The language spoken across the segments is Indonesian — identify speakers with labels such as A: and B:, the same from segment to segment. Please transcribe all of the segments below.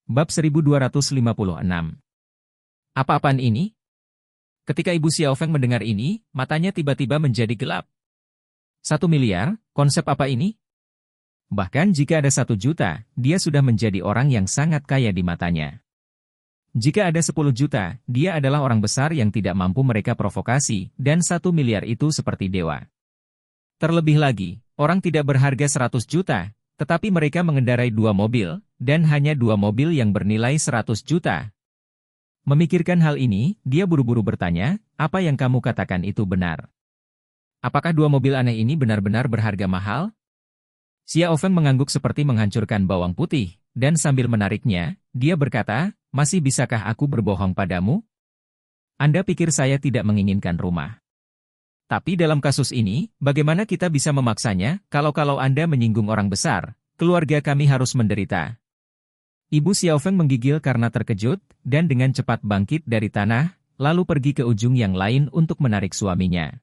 A: Bab 1256. Apa-apaan ini? Ketika Ibu Xiaofeng mendengar ini, matanya tiba-tiba menjadi gelap. 1 miliar, konsep apa ini? Bahkan jika ada 1 juta, dia sudah menjadi orang yang sangat kaya di matanya. Jika ada 10 juta, dia adalah orang besar yang tidak mampu mereka provokasi, dan 1 miliar itu seperti dewa. Terlebih lagi, orang tidak berharga 100 juta, tetapi mereka mengendarai 2 mobil, dan hanya 2 mobil yang bernilai 100 juta. Memikirkan hal ini, dia buru-buru bertanya, apa yang kamu katakan itu benar? Apakah 2 mobil aneh ini benar-benar berharga mahal? Xiaofeng mengangguk seperti menghancurkan bawang putih, dan sambil menariknya, dia berkata, masih bisakah aku berbohong padamu? Anda pikir saya tidak menginginkan rumah. Tapi dalam kasus ini, bagaimana kita bisa memaksanya, kalau Anda menyinggung orang besar, keluarga kami harus menderita. Ibu Xiaofeng menggigil karena terkejut, dan dengan cepat bangkit dari tanah, lalu pergi ke ujung yang lain untuk menarik suaminya.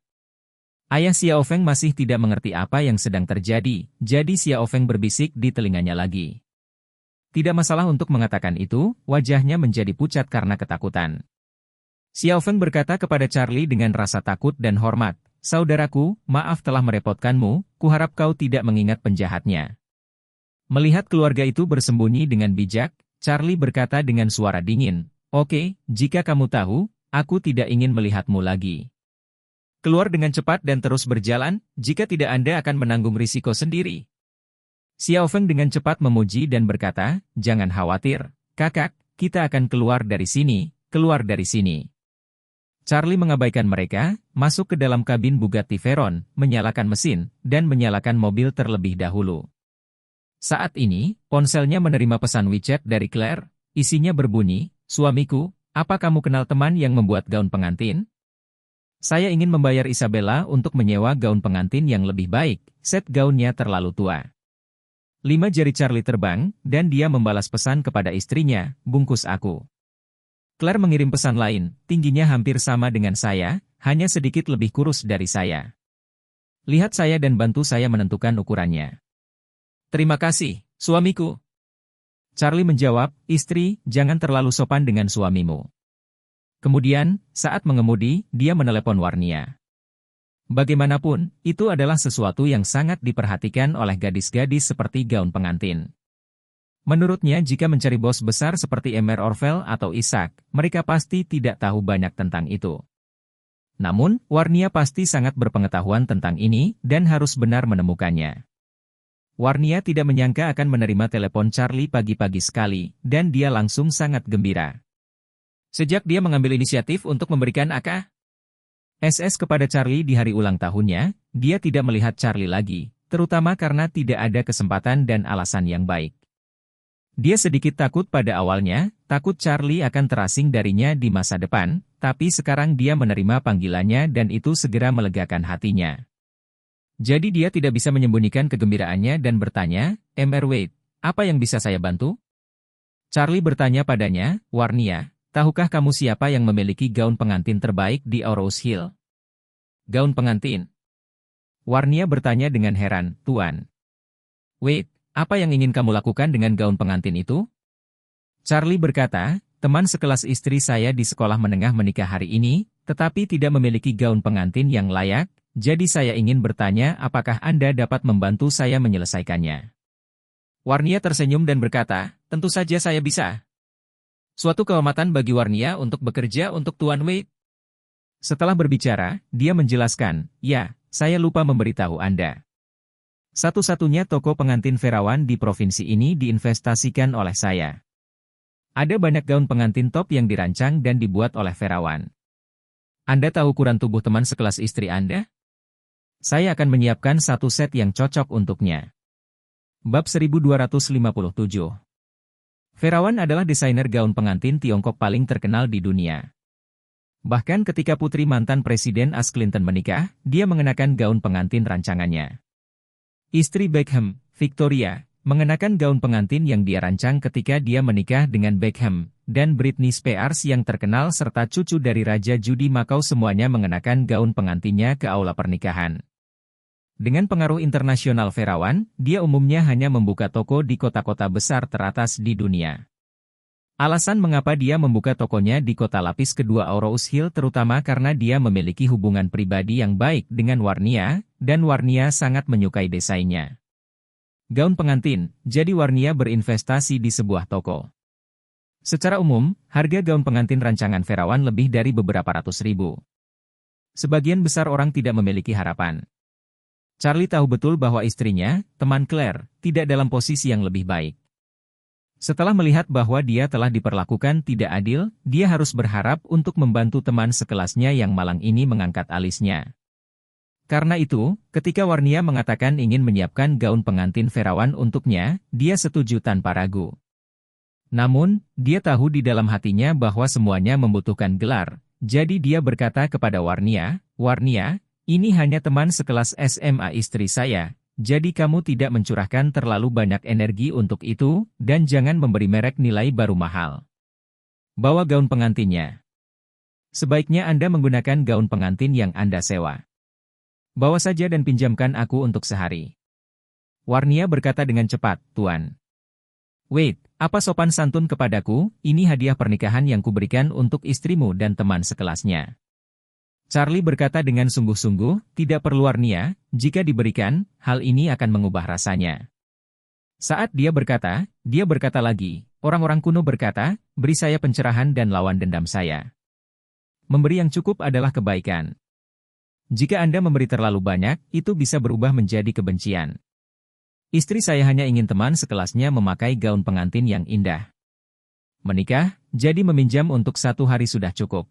A: Ayah Xiaofeng masih tidak mengerti apa yang sedang terjadi, jadi Xiaofeng berbisik di telinganya lagi. Tidak masalah untuk mengatakan itu, wajahnya menjadi pucat karena ketakutan. Xiaofeng berkata kepada Charlie dengan rasa takut dan hormat, saudaraku, maaf telah merepotkanmu, kuharap kau tidak mengingat penjahatnya. Melihat keluarga itu bersembunyi dengan bijak, Charlie berkata dengan suara dingin, oke, jika kamu tahu, aku tidak ingin melihatmu lagi. Keluar dengan cepat dan terus berjalan, jika tidak Anda akan menanggung risiko sendiri. Xiaofeng dengan cepat memuji dan berkata, jangan khawatir, kakak, kita akan keluar dari sini, keluar dari sini. Charlie mengabaikan mereka, masuk ke dalam kabin Bugatti Veyron, menyalakan mesin, dan menyalakan mobil terlebih dahulu. Saat ini, ponselnya menerima pesan WeChat dari Claire, isinya berbunyi, suamiku, apa kamu kenal teman yang membuat gaun pengantin? Saya ingin membayar Isabella untuk menyewa gaun pengantin yang lebih baik, set gaunnya terlalu tua. 5 jari Charlie terbang, dan dia membalas pesan kepada istrinya, bungkus aku. Claire mengirim pesan lain, tingginya hampir sama dengan saya, hanya sedikit lebih kurus dari saya. Lihat saya dan bantu saya menentukan ukurannya. Terima kasih, suamiku. Charlie menjawab, istri, jangan terlalu sopan dengan suamimu. Kemudian, saat mengemudi, dia menelepon Warnia. Bagaimanapun, itu adalah sesuatu yang sangat diperhatikan oleh gadis-gadis seperti gaun pengantin. Menurutnya jika mencari bos besar seperti Emer Orvel atau Isaac, mereka pasti tidak tahu banyak tentang itu. Namun, Warnia pasti sangat berpengetahuan tentang ini, dan harus benar menemukannya. Warnia tidak menyangka akan menerima telepon Charlie pagi-pagi sekali, dan dia langsung sangat gembira. Sejak dia mengambil inisiatif untuk memberikan SS kepada Charlie di hari ulang tahunnya, dia tidak melihat Charlie lagi, terutama karena tidak ada kesempatan dan alasan yang baik. Dia sedikit takut pada awalnya, takut Charlie akan terasing darinya di masa depan, tapi sekarang dia menerima panggilannya dan itu segera melegakan hatinya. Jadi dia tidak bisa menyembunyikan kegembiraannya dan bertanya, Mr. Wade, apa yang bisa saya bantu? Charlie bertanya padanya, Warnia, tahukah kamu siapa yang memiliki gaun pengantin terbaik di Rose Hill? Gaun pengantin? Warnia bertanya dengan heran, Tuan. Wade, apa yang ingin kamu lakukan dengan gaun pengantin itu? Charlie berkata, teman sekelas istri saya di sekolah menengah menikah hari ini, tetapi tidak memiliki gaun pengantin yang layak, jadi saya ingin bertanya apakah Anda dapat membantu saya menyelesaikannya. Warnia tersenyum dan berkata, tentu saja saya bisa. Suatu kehormatan bagi Warnia untuk bekerja untuk Tuan Wade. Setelah berbicara, dia menjelaskan, ya, saya lupa memberitahu Anda. Satu-satunya toko pengantin Veyron di provinsi ini diinvestasikan oleh saya. Ada banyak gaun pengantin top yang dirancang dan dibuat oleh Veyron. Anda tahu ukuran tubuh teman sekelas istri Anda? Saya akan menyiapkan 1 set yang cocok untuknya. Bab 1257. Veyron adalah desainer gaun pengantin Tiongkok paling terkenal di dunia. Bahkan ketika putri mantan Presiden As Clinton menikah, dia mengenakan gaun pengantin rancangannya. Istri Beckham, Victoria, mengenakan gaun pengantin yang dia rancang ketika dia menikah dengan Beckham, dan Britney Spears yang terkenal serta cucu dari Raja Judi Macau semuanya mengenakan gaun pengantinnya ke aula pernikahan. Dengan pengaruh internasional Veyron, dia umumnya hanya membuka toko di kota-kota besar teratas di dunia. Alasan mengapa dia membuka tokonya di kota lapis kedua Aurous Hill terutama karena dia memiliki hubungan pribadi yang baik dengan Warnia, dan Warnia sangat menyukai desainnya. Gaun pengantin, jadi Warnia berinvestasi di sebuah toko. Secara umum, harga gaun pengantin rancangan Ferawan lebih dari beberapa ratus ribu. Sebagian besar orang tidak memiliki harapan. Charlie tahu betul bahwa istrinya, teman Claire, tidak dalam posisi yang lebih baik. Setelah melihat bahwa dia telah diperlakukan tidak adil, dia harus berharap untuk membantu teman sekelasnya yang malang ini mengangkat alisnya. Karena itu, ketika Warnia mengatakan ingin menyiapkan gaun pengantin Ferawan untuknya, dia setuju tanpa ragu. Namun, dia tahu di dalam hatinya bahwa semuanya membutuhkan gelar, jadi dia berkata kepada Warnia, "Warnia, ini hanya teman sekelas SMA istri saya. Jadi kamu tidak mencurahkan terlalu banyak energi untuk itu, dan jangan memberi merek nilai baru mahal. Bawa gaun pengantinnya. Sebaiknya Anda menggunakan gaun pengantin yang Anda sewa. Bawa saja dan pinjamkan aku untuk sehari." Warnia berkata dengan cepat, "Tuan. Wait, apa sopan santun kepadaku, ini hadiah pernikahan yang kuberikan untuk istrimu dan teman sekelasnya." Charlie berkata dengan sungguh-sungguh, "Tidak perlu Warnia, jika diberikan, hal ini akan mengubah rasanya." Saat dia berkata lagi, orang-orang kuno berkata, "Beri saya pencerahan dan lawan dendam saya." Memberi yang cukup adalah kebaikan. Jika Anda memberi terlalu banyak, itu bisa berubah menjadi kebencian. Istri saya hanya ingin teman sekelasnya memakai gaun pengantin yang indah. Menikah, jadi meminjam untuk 1 hari sudah cukup.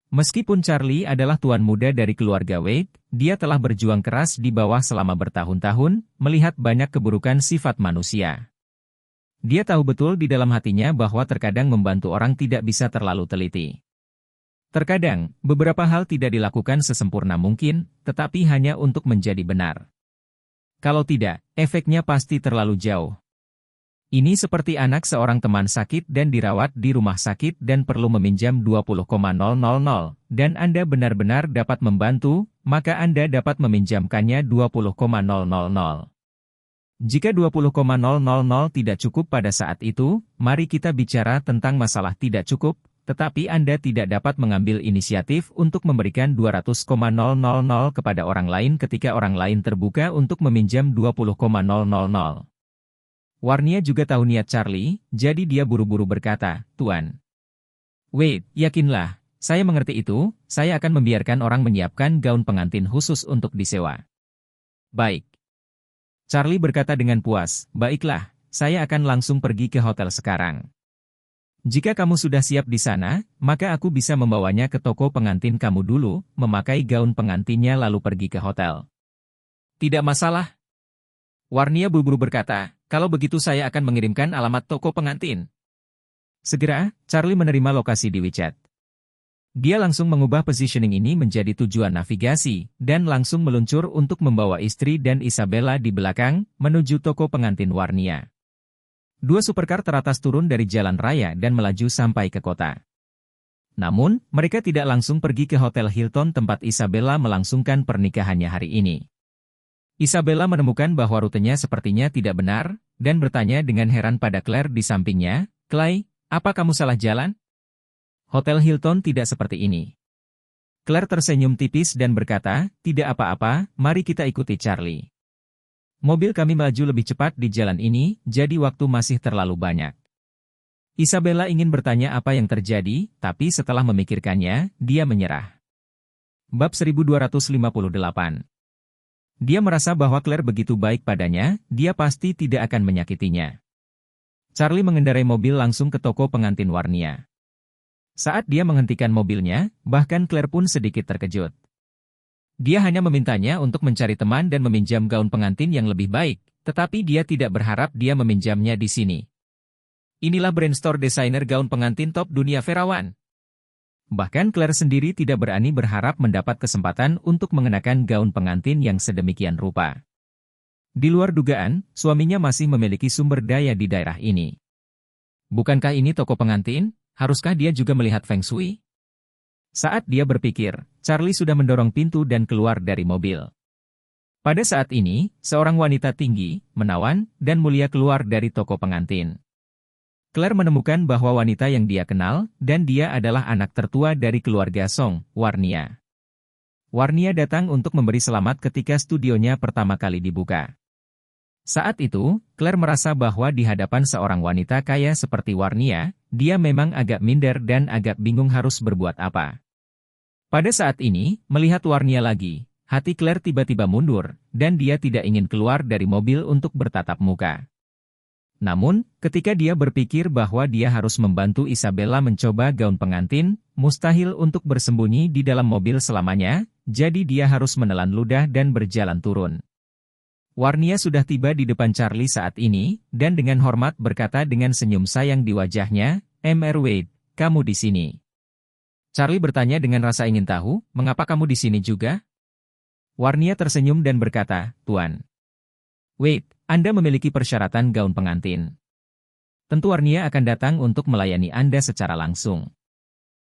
A: Meskipun Charlie adalah tuan muda dari keluarga Wade, dia telah berjuang keras di bawah selama bertahun-tahun, melihat banyak keburukan sifat manusia. Dia tahu betul di dalam hatinya bahwa terkadang membantu orang tidak bisa terlalu teliti. Terkadang, beberapa hal tidak dilakukan sesempurna mungkin, tetapi hanya untuk menjadi benar. Kalau tidak, efeknya pasti terlalu jauh. Ini seperti anak seorang teman sakit dan dirawat di rumah sakit dan perlu meminjam 20,000, dan Anda benar-benar dapat membantu, maka Anda dapat meminjamkannya 20,000. Jika 20,000 tidak cukup pada saat itu, mari kita bicara tentang masalah tidak cukup, tetapi Anda tidak dapat mengambil inisiatif untuk memberikan 200,000 kepada orang lain ketika orang lain terbuka untuk meminjam 20,000. Warnia juga tahu niat Charlie, jadi dia buru-buru berkata, "Tuan Wade, yakinlah, saya mengerti itu, saya akan membiarkan orang menyiapkan gaun pengantin khusus untuk disewa." "Baik." Charlie berkata dengan puas, "Baiklah, saya akan langsung pergi ke hotel sekarang. Jika kamu sudah siap di sana, maka aku bisa membawanya ke toko pengantin kamu dulu, memakai gaun pengantinnya lalu pergi ke hotel." "Tidak masalah." Warnia buru-buru berkata, "Kalau begitu saya akan mengirimkan alamat toko pengantin." Segera, Charlie menerima lokasi di WeChat. Dia langsung mengubah positioning ini menjadi tujuan navigasi, dan langsung meluncur untuk membawa istri dan Isabella di belakang, menuju toko pengantin Warnia. 2 supercar teratas turun dari jalan raya dan melaju sampai ke kota. Namun, mereka tidak langsung pergi ke Hotel Hilton tempat Isabella melangsungkan pernikahannya hari ini. Isabella menemukan bahwa rutenya sepertinya tidak benar, dan bertanya dengan heran pada Claire di sampingnya, "Clay, apa kamu salah jalan? Hotel Hilton tidak seperti ini." Claire tersenyum tipis dan berkata, "Tidak apa-apa, mari kita ikuti Charlie. Mobil kami melaju lebih cepat di jalan ini, jadi waktu masih terlalu banyak." Isabella ingin bertanya apa yang terjadi, tapi setelah memikirkannya, dia menyerah. Bab 1258. Dia merasa bahwa Claire begitu baik padanya, dia pasti tidak akan menyakitinya. Charlie mengendarai mobil langsung ke toko pengantin Warnia. Saat dia menghentikan mobilnya, bahkan Claire pun sedikit terkejut. Dia hanya memintanya untuk mencari teman dan meminjam gaun pengantin yang lebih baik, tetapi dia tidak berharap dia meminjamnya di sini. Inilah brandstore desainer gaun pengantin top dunia Ferawan. Bahkan Claire sendiri tidak berani berharap mendapat kesempatan untuk mengenakan gaun pengantin yang sedemikian rupa. Di luar dugaan, suaminya masih memiliki sumber daya di daerah ini. Bukankah ini toko pengantin? Haruskah dia juga melihat Feng Shui? Saat dia berpikir, Charlie sudah mendorong pintu dan keluar dari mobil. Pada saat ini, seorang wanita tinggi, menawan, dan mulia keluar dari toko pengantin. Claire menemukan bahwa wanita yang dia kenal, dan dia adalah anak tertua dari keluarga Song, Warnia. Warnia datang untuk memberi selamat ketika studionya pertama kali dibuka. Saat itu, Claire merasa bahwa di hadapan seorang wanita kaya seperti Warnia, dia memang agak minder dan agak bingung harus berbuat apa. Pada saat ini, melihat Warnia lagi, hati Claire tiba-tiba mundur, dan dia tidak ingin keluar dari mobil untuk bertatap muka. Namun, ketika dia berpikir bahwa dia harus membantu Isabella mencoba gaun pengantin, mustahil untuk bersembunyi di dalam mobil selamanya, jadi dia harus menelan ludah dan berjalan turun. Warnia sudah tiba di depan Charlie saat ini, dan dengan hormat berkata dengan senyum sayang di wajahnya, "Mr. Wade, kamu di sini." Charlie bertanya dengan rasa ingin tahu, "Mengapa kamu di sini juga?" Warnia tersenyum dan berkata, "Tuan Wade, Anda memiliki persyaratan gaun pengantin. Tentu Warnia akan datang untuk melayani Anda secara langsung."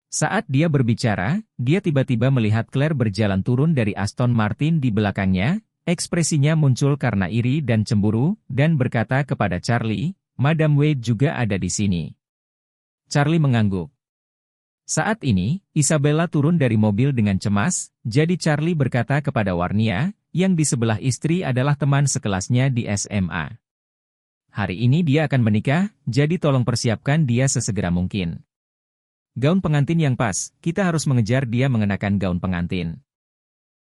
A: Saat dia berbicara, dia tiba-tiba melihat Claire berjalan turun dari Aston Martin di belakangnya, ekspresinya muncul karena iri dan cemburu, dan berkata kepada Charlie, "Madam Wade juga ada di sini." Charlie mengangguk. Saat ini, Isabella turun dari mobil dengan cemas, jadi Charlie berkata kepada Warnia, yang di sebelah istri adalah teman sekelasnya di SMA. Hari ini dia akan menikah, jadi tolong persiapkan dia sesegera mungkin. Gaun pengantin yang pas, kita harus mengejar dia mengenakan gaun pengantin.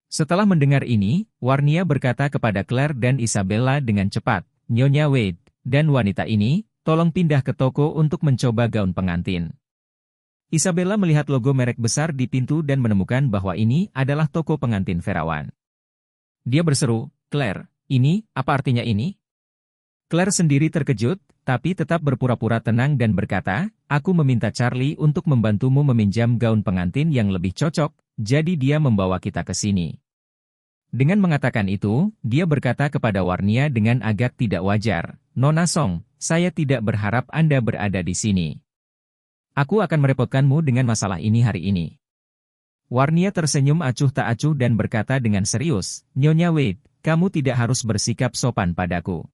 A: Setelah mendengar ini, Warnia berkata kepada Claire dan Isabella dengan cepat, "Nyonya Wade, dan wanita ini, tolong pindah ke toko untuk mencoba gaun pengantin." Isabella melihat logo merek besar di pintu dan menemukan bahwa ini adalah toko pengantin Ferawan. Dia berseru, "Claire, apa artinya ini?" Claire sendiri terkejut, tapi tetap berpura-pura tenang dan berkata, "Aku meminta Charlie untuk membantumu meminjam gaun pengantin yang lebih cocok, jadi dia membawa kita ke sini." Dengan mengatakan itu, dia berkata kepada Warnia dengan agak tidak wajar, "Nona Song, saya tidak berharap Anda berada di sini. Aku akan merepotkanmu dengan masalah ini hari ini." Warnia tersenyum acuh tak acuh dan berkata dengan serius, "Nyonya Wade, kamu tidak harus bersikap sopan padaku.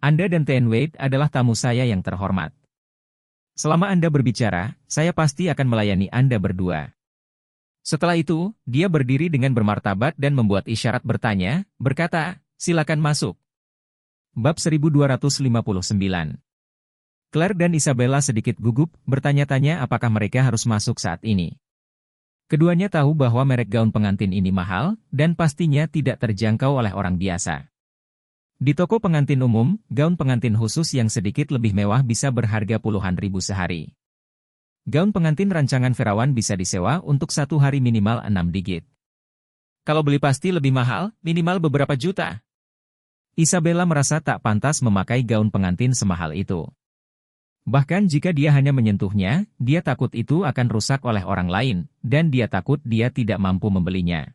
A: Anda dan Ten Wade adalah tamu saya yang terhormat. Selama Anda berbicara, saya pasti akan melayani Anda berdua." Setelah itu, dia berdiri dengan bermartabat dan membuat isyarat berkata, "Silakan masuk." Bab 1259. Claire dan Isabella sedikit gugup, bertanya-tanya apakah mereka harus masuk saat ini. Keduanya tahu bahwa merek gaun pengantin ini mahal, dan pastinya tidak terjangkau oleh orang biasa. Di toko pengantin umum, gaun pengantin khusus yang sedikit lebih mewah bisa berharga puluhan ribu sehari. Gaun pengantin rancangan Ferawan bisa disewa untuk 1 hari minimal 6 digit. Kalau beli pasti lebih mahal, minimal beberapa juta. Isabella merasa tak pantas memakai gaun pengantin semahal itu. Bahkan jika dia hanya menyentuhnya, dia takut itu akan rusak oleh orang lain, dan dia takut dia tidak mampu membelinya.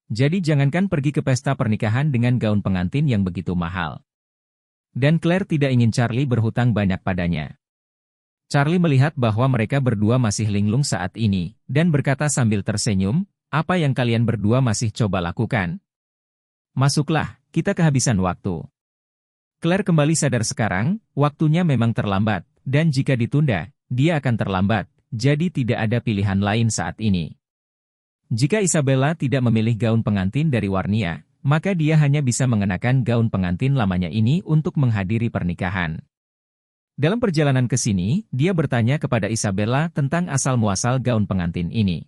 A: Jadi jangankan pergi ke pesta pernikahan dengan gaun pengantin yang begitu mahal. Dan Claire tidak ingin Charlie berhutang banyak padanya. Charlie melihat bahwa mereka berdua masih linglung saat ini, dan berkata sambil tersenyum, "Apa yang kalian berdua masih coba lakukan? Masuklah, kita kehabisan waktu." Claire kembali sadar sekarang, waktunya memang terlambat, dan jika ditunda, dia akan terlambat, jadi tidak ada pilihan lain saat ini. Jika Isabella tidak memilih gaun pengantin dari Warnia, maka dia hanya bisa mengenakan gaun pengantin lamanya ini untuk menghadiri pernikahan. Dalam perjalanan ke sini, dia bertanya kepada Isabella tentang asal-muasal gaun pengantin ini.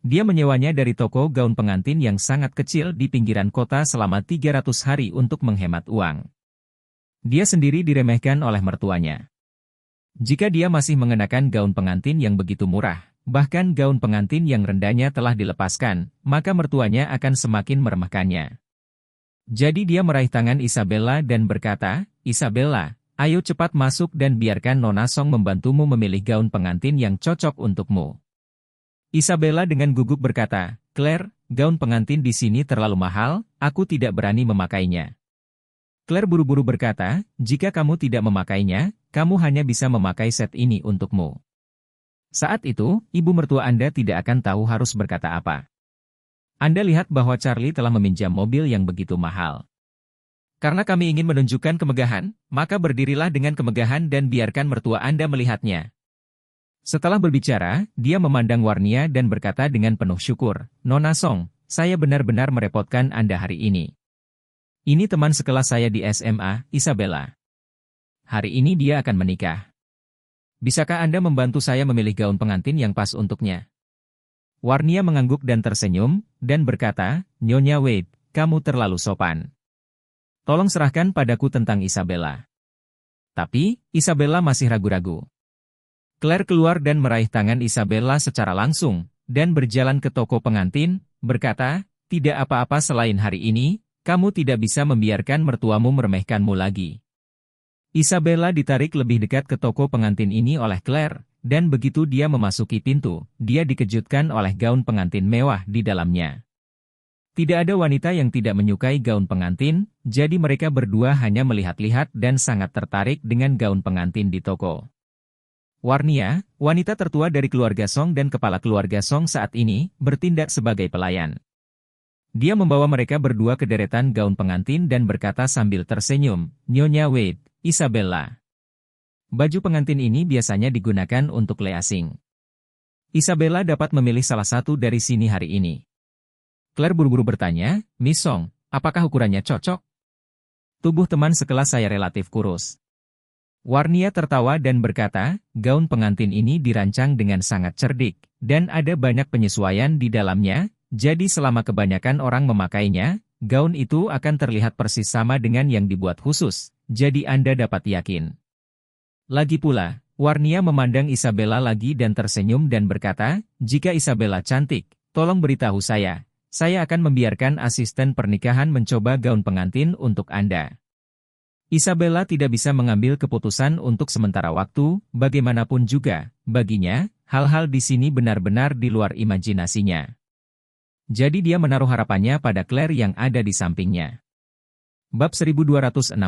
A: Dia menyewanya dari toko gaun pengantin yang sangat kecil di pinggiran kota selama 300 hari untuk menghemat uang. Dia sendiri diremehkan oleh mertuanya. Jika dia masih mengenakan gaun pengantin yang begitu murah, bahkan gaun pengantin yang rendahnya telah dilepaskan, maka mertuanya akan semakin meremehkannya. Jadi dia meraih tangan Isabella dan berkata, "Isabella, ayo cepat masuk dan biarkan Nona Song membantumu memilih gaun pengantin yang cocok untukmu." Isabella dengan gugup berkata, "Claire, gaun pengantin di sini terlalu mahal, aku tidak berani memakainya." Claire buru-buru berkata, "Jika kamu tidak memakainya, kamu hanya bisa memakai set ini untukmu." Saat itu, ibu mertua Anda tidak akan tahu harus berkata apa. Anda lihat bahwa Charlie telah meminjam mobil yang begitu mahal. Karena kami ingin menunjukkan kemegahan, maka berdirilah dengan kemegahan dan biarkan mertua Anda melihatnya. Setelah berbicara, dia memandang Warnia dan berkata dengan penuh syukur, Nona Song, saya benar-benar merepotkan Anda hari ini. Ini teman sekelas saya di SMA, Isabella. Hari ini dia akan menikah. Bisakah Anda membantu saya memilih gaun pengantin yang pas untuknya? Warnia mengangguk dan tersenyum, dan berkata, Nyonya Wade, kamu terlalu sopan. Tolong serahkan padaku tentang Isabella. Tapi, Isabella masih ragu-ragu. Claire keluar dan meraih tangan Isabella secara langsung, dan berjalan ke toko pengantin, berkata, tidak apa-apa selain hari ini, kamu tidak bisa membiarkan mertuamu meremehkanmu lagi. Isabella ditarik lebih dekat ke toko pengantin ini oleh Claire, dan begitu dia memasuki pintu, dia dikejutkan oleh gaun pengantin mewah di dalamnya. Tidak ada wanita yang tidak menyukai gaun pengantin, jadi mereka berdua hanya melihat-lihat dan sangat tertarik dengan gaun pengantin di toko. Warnia, wanita tertua dari keluarga Song dan kepala keluarga Song saat ini, bertindak sebagai pelayan. Dia membawa mereka berdua ke deretan gaun pengantin dan berkata sambil tersenyum, Nyonya Wade, Isabella. Baju pengantin ini biasanya digunakan untuk le asing. Isabella dapat memilih salah satu dari sini hari ini. Claire buru-buru bertanya, Miss Song, apakah ukurannya cocok? Tubuh teman sekelas saya relatif kurus. Warnia tertawa dan berkata, gaun pengantin ini dirancang dengan sangat cerdik, dan ada banyak penyesuaian di dalamnya, jadi selama kebanyakan orang memakainya, gaun itu akan terlihat persis sama dengan yang dibuat khusus, jadi Anda dapat yakin. Lagi pula, Warnia memandang Isabella lagi dan tersenyum dan berkata, jika Isabella cantik, tolong beritahu saya akan membiarkan asisten pernikahan mencoba gaun pengantin untuk Anda. Isabella tidak bisa mengambil keputusan untuk sementara waktu, bagaimanapun juga, baginya, hal-hal di sini benar-benar di luar imajinasinya. Jadi dia menaruh harapannya pada Claire yang ada di sampingnya. Bab 1260.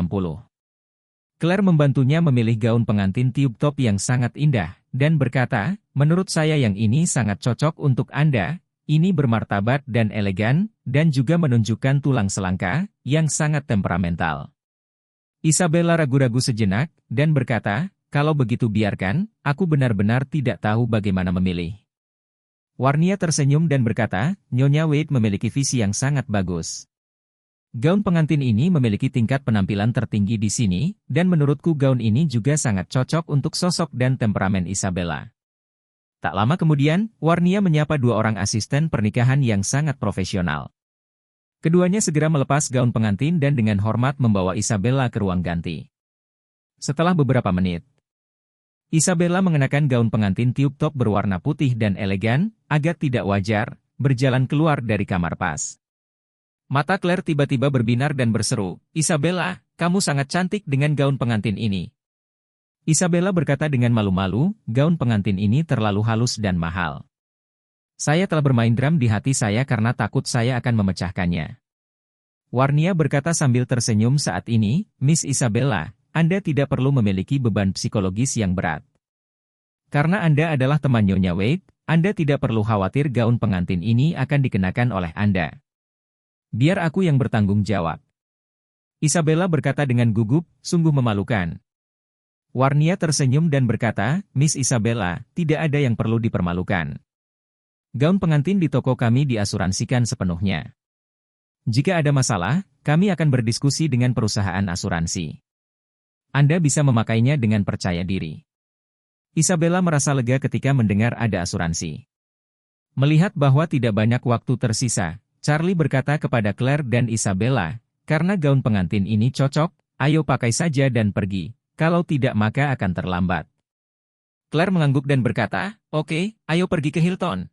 A: Claire membantunya memilih gaun pengantin tube top yang sangat indah, dan berkata, menurut saya yang ini sangat cocok untuk Anda, ini bermartabat dan elegan, dan juga menunjukkan tulang selangka, yang sangat temperamental. Isabella ragu-ragu sejenak, dan berkata, kalau begitu biarkan, aku benar-benar tidak tahu bagaimana memilih. Warnia tersenyum dan berkata, Nyonya Wade memiliki visi yang sangat bagus. Gaun pengantin ini memiliki tingkat penampilan tertinggi di sini, dan menurutku gaun ini juga sangat cocok untuk sosok dan temperamen Isabella. Tak lama kemudian, Warnia menyapa dua orang asisten pernikahan yang sangat profesional. Keduanya segera melepas gaun pengantin dan dengan hormat membawa Isabella ke ruang ganti. Setelah beberapa menit, Isabella mengenakan gaun pengantin tube top berwarna putih dan elegan, agak tidak wajar, berjalan keluar dari kamar pas. Mata Claire tiba-tiba berbinar dan berseru, Isabella, kamu sangat cantik dengan gaun pengantin ini. Isabella berkata dengan malu-malu, gaun pengantin ini terlalu halus dan mahal. Saya telah bermain drum di hati saya karena takut saya akan memecahkannya. Warnia berkata sambil tersenyum saat ini, Miss Isabella, Anda tidak perlu memiliki beban psikologis yang berat. Karena Anda adalah teman Nyonya Wade, Anda tidak perlu khawatir gaun pengantin ini akan dikenakan oleh Anda. Biar aku yang bertanggung jawab. Isabella berkata dengan gugup, sungguh memalukan. Warnia tersenyum dan berkata, Miss Isabella, tidak ada yang perlu dipermalukan. Gaun pengantin di toko kami diasuransikan sepenuhnya. Jika ada masalah, kami akan berdiskusi dengan perusahaan asuransi. Anda bisa memakainya dengan percaya diri. Isabella merasa lega ketika mendengar ada asuransi. Melihat bahwa tidak banyak waktu tersisa, Charlie berkata kepada Claire dan Isabella, karena gaun pengantin ini cocok, ayo pakai saja dan pergi, kalau tidak maka akan terlambat. Claire mengangguk dan berkata, oke, ayo pergi ke Hilton.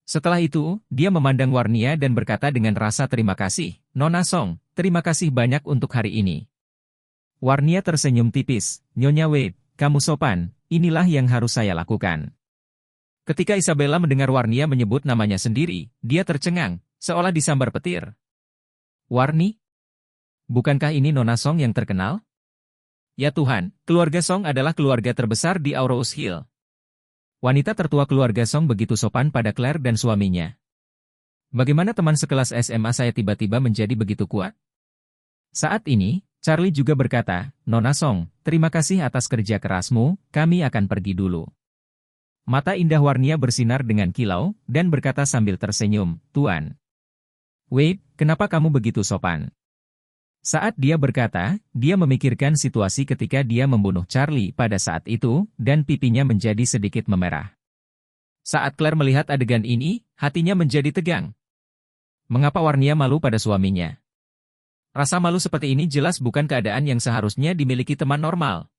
A: Setelah itu, dia memandang Warnia dan berkata dengan rasa terima kasih, Nona Song, terima kasih banyak untuk hari ini. Warnia tersenyum tipis, Nyonya Wade, kamu sopan, inilah yang harus saya lakukan. Ketika Isabella mendengar Warnia menyebut namanya sendiri, dia tercengang, seolah disambar petir. Warni? Bukankah ini Nona Song yang terkenal? Ya Tuhan, keluarga Song adalah keluarga terbesar di Aurous Hill. Wanita tertua keluarga Song begitu sopan pada Claire dan suaminya. Bagaimana teman sekelas SMA saya tiba-tiba menjadi begitu kuat? Saat ini, Charlie juga berkata, Nona Song, terima kasih atas kerja kerasmu, kami akan pergi dulu. Mata indah Warnia bersinar dengan kilau, dan berkata sambil tersenyum, Tuan. Wei, kenapa kamu begitu sopan? Saat dia berkata, dia memikirkan situasi ketika dia membunuh Charlie pada saat itu, dan pipinya menjadi sedikit memerah. Saat Claire melihat adegan ini, hatinya menjadi tegang. Mengapa Warnia malu pada suaminya? Rasa malu seperti ini jelas bukan keadaan yang seharusnya dimiliki teman normal.